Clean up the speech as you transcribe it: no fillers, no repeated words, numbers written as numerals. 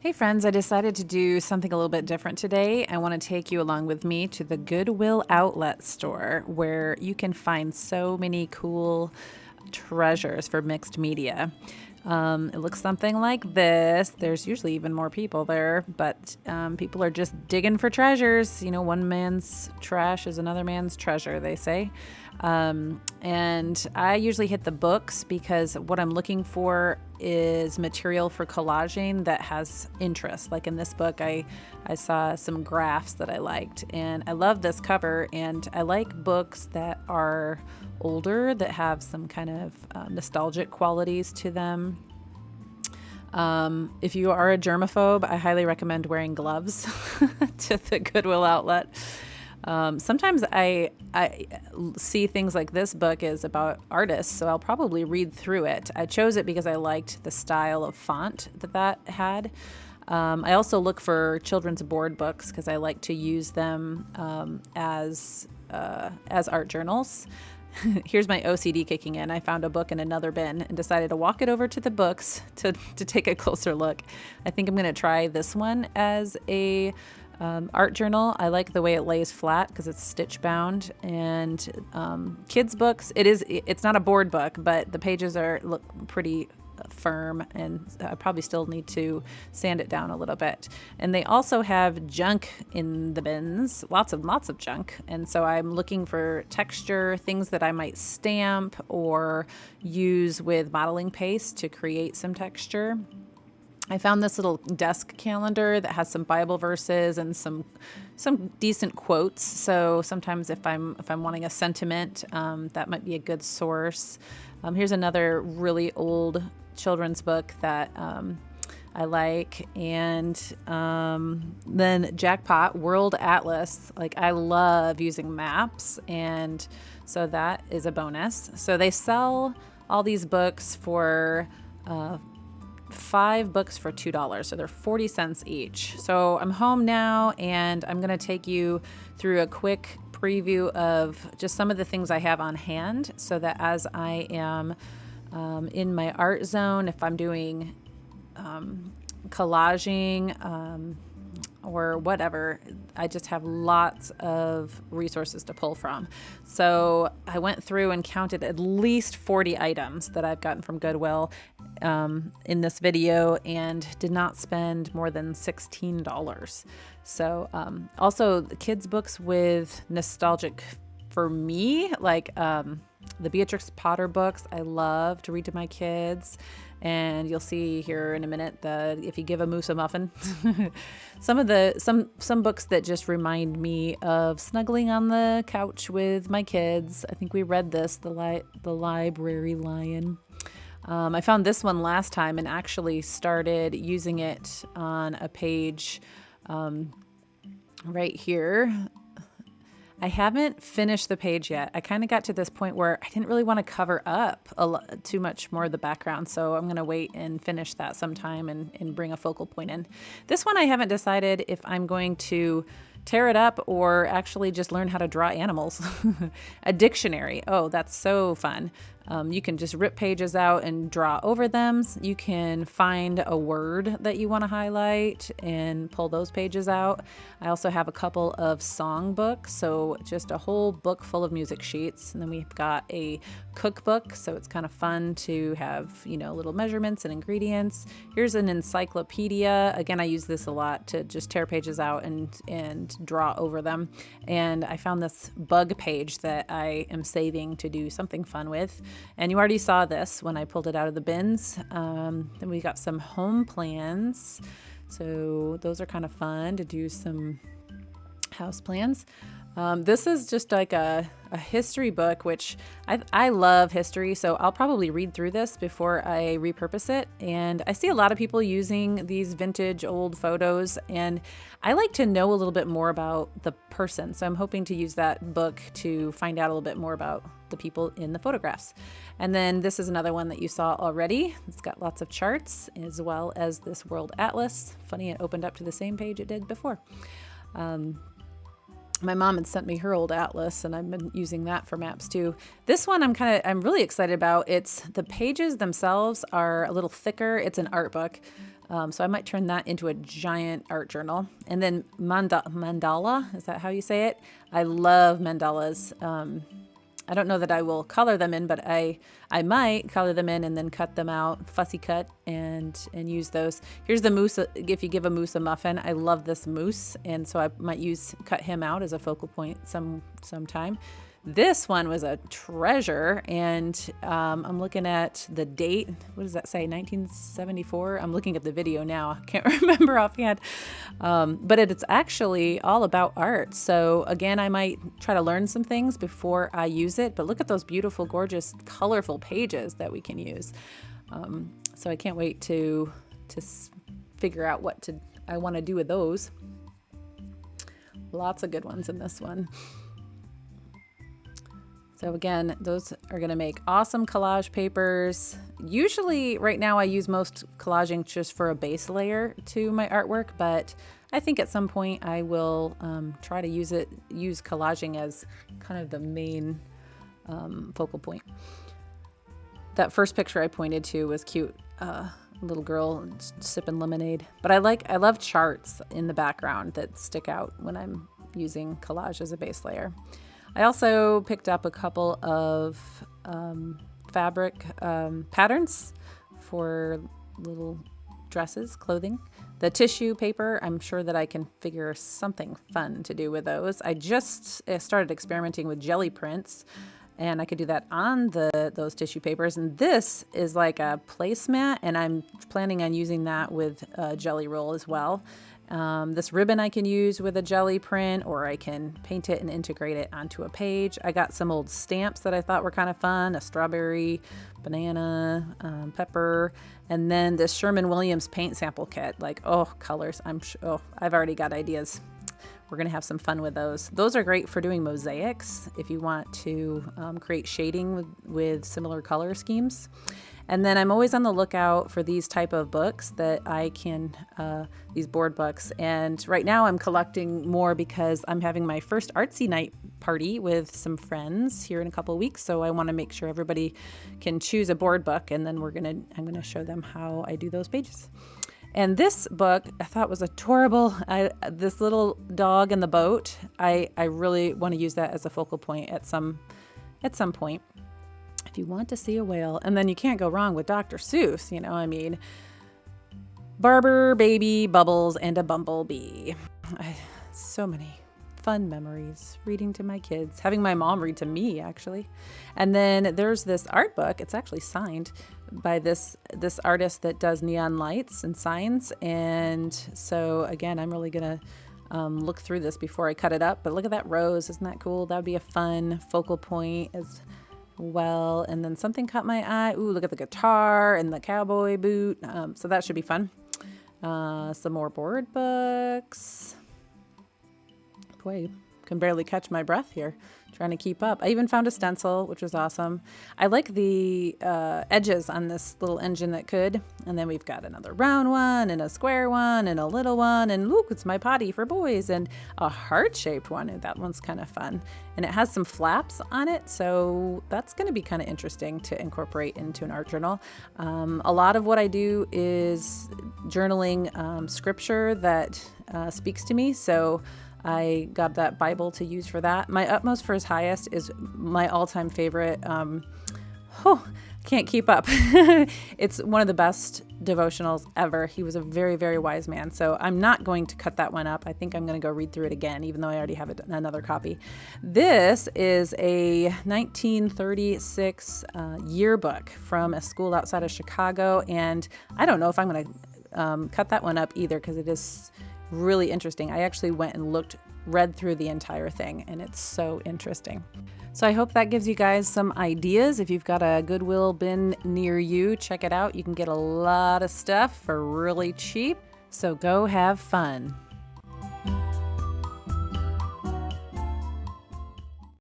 Hey friends, I decided to do something a little bit different today. I want to take you along with me to the Goodwill Outlet store where you can find so many cool treasures for mixed media. It looks something like this. There's usually even more people there, but people are just digging for treasures. You know, one man's trash is another man's treasure, they say. And I usually hit the books because what I'm looking for is material for collaging that has interest. Like in this book, I saw some graphs that I liked, and I love this cover, and I like books that are older that have some kind of nostalgic qualities to them. If you are a germaphobe, I highly recommend wearing gloves to the Goodwill outlet. Sometimes I see things like this book is about artists, so I'll probably read through it. I chose it because I liked the style of font that had. I also look for children's board books because I like to use them as art journals. Here's my OCD kicking in. I found a book in another bin and decided to walk it over to the books to take a closer look. I think I'm going to try this one as a art journal. I like the way it lays flat because it's stitch bound. And kids books, it's not a board book, but the pages look pretty firm, and I probably still need to sand it down a little bit. And they also have junk in the bins, lots of junk. And so I'm looking for texture, things that I might stamp or use with modeling paste to create some texture. I found this little desk calendar that has some Bible verses and some decent quotes. So sometimes if I'm wanting a sentiment, that might be a good source. Here's another really old children's book that I like, and then Jackpot World Atlas. Like, I love using maps, and so that is a bonus. So they sell all these books for 5 books for $2, so they're 40 cents each. So I'm home now, and I'm going to take you through a quick preview of just some of the things I have on hand, so that as I am in my art zone, if I'm doing collaging or whatever, I just have lots of resources to pull from. So I went through and counted at least 40 items that I've gotten from Goodwill in this video, and did not spend more than $16. So also the kids' books with nostalgic for me, like the Beatrix Potter books, I love to read to my kids. And you'll see here in a minute that if you give a moose a muffin, some books that just remind me of snuggling on the couch with my kids. I think we read this, the Library Lion. I found this one last time and actually started using it on a page right here. I haven't finished the page yet. I kind of got to this point where I didn't really want to cover up too much more of the background, so I'm going to wait and finish that sometime and bring a focal point in. This one I haven't decided if I'm going to tear it up or actually just learn how to draw animals. A dictionary. Oh, that's so fun. You can just rip pages out and draw over them. You can find a word that you want to highlight and pull those pages out. I also have a couple of song books, so just a whole book full of music sheets. And then we've got a cookbook, so it's kind of fun to have, little measurements and ingredients. Here's an encyclopedia. Again, I use this a lot to just tear pages out and draw over them. And I found this bug page that I am saving to do something fun with. And you already saw this when I pulled it out of the bins. Then we got some home plans. So those are kind of fun to do some house plans. This is just like a history book, which I love history, so I'll probably read through this before I repurpose it. And I see a lot of people using these vintage old photos, and I like to know a little bit more about the person. So I'm hoping to use that book to find out a little bit more about the people in the photographs. And then this is another one that you saw already. It's got lots of charts as well as this World Atlas. Funny, it opened up to the same page it did before. My mom had sent me her old atlas, and I've been using that for maps too. This one I'm really excited about. The pages themselves are a little thicker. It's an art book. So I might turn that into a giant art journal. And then mandala, is that how you say it? I love mandalas. I don't know that I will color them in, but I might color them in and then cut them out, fussy cut, and use those. Here's the moose. If you give a moose a muffin, I love this moose, and so I might cut him out as a focal point sometime. This one was a treasure, and I'm looking at the date. What does that say? 1974? I'm looking at the video now. I can't remember offhand. But it's actually all about art. So again, I might try to learn some things before I use it. But look at those beautiful, gorgeous, colorful pages that we can use. So I can't wait to figure out what I want to do with those. Lots of good ones in this one. So again, those are going to make awesome collage papers. Usually right now I use most collaging just for a base layer to my artwork, but I think at some point I will try to use collaging as kind of the main focal point. That first picture I pointed to was cute. Little girl sipping lemonade. But I love charts in the background that stick out when I'm using collage as a base layer. I also picked up a couple of fabric patterns for little dresses, clothing. The tissue paper, I'm sure that I can figure something fun to do with those. I just started experimenting with jelly prints, and I could do that on those tissue papers. And this is like a placemat, and I'm planning on using that with jelly roll as well. This ribbon I can use with a jelly print, or I can paint it and integrate it onto a page. I got some old stamps that I thought were kind of fun, a strawberry, banana, pepper, and then this Sherwin-Williams paint sample kit. Like, colors. I've already got ideas. We're going to have some fun with those. Those are great for doing mosaics if you want to create shading with similar color schemes. And then I'm always on the lookout for these type of books that I can, these board books. And right now I'm collecting more because I'm having my first artsy night party with some friends here in a couple of weeks. So I want to make sure everybody can choose a board book, and then I'm going to show them how I do those pages. And this book I thought was adorable. This little dog in the boat. I really want to use that as a focal point at some point. If you want to see a whale, and then you can't go wrong with Dr. Seuss, Barber, Baby, Bubbles, and a Bumblebee. So many fun memories reading to my kids, having my mom read to me, actually. And then there's this art book. It's actually signed by this artist that does neon lights and signs. And so again, I'm really gonna look through this before I cut it up. But look at that rose. Isn't that cool? That would be a fun focal point as well. And then something caught my eye. Ooh, look at the guitar and the cowboy boot. So that should be fun. Some more board books. Boy, can barely catch my breath here trying to keep up. I even found a stencil, which was awesome. I like the edges on this little engine that could. And then we've got another round one and a square one and a little one. And look, it's my potty for boys, and a heart-shaped one. And that one's kind of fun. And it has some flaps on it. So that's going to be kind of interesting to incorporate into an art journal. A lot of what I do is journaling scripture that speaks to me. So I got that Bible to use for that. My utmost for his highest is my all-time favorite. Can't keep up. It's one of the best devotionals ever. He was a very, very wise man. So I'm not going to cut that one up. I think I'm going to go read through it again, even though I already have another copy. This is a 1936 yearbook from a school outside of Chicago. And I don't know if I'm going to cut that one up either, because it is really interesting. I actually went and read through the entire thing, and it's so interesting. So I hope that gives you guys some ideas. If you've got a Goodwill bin near you, check it out. You can get a lot of stuff for really cheap. So go have fun.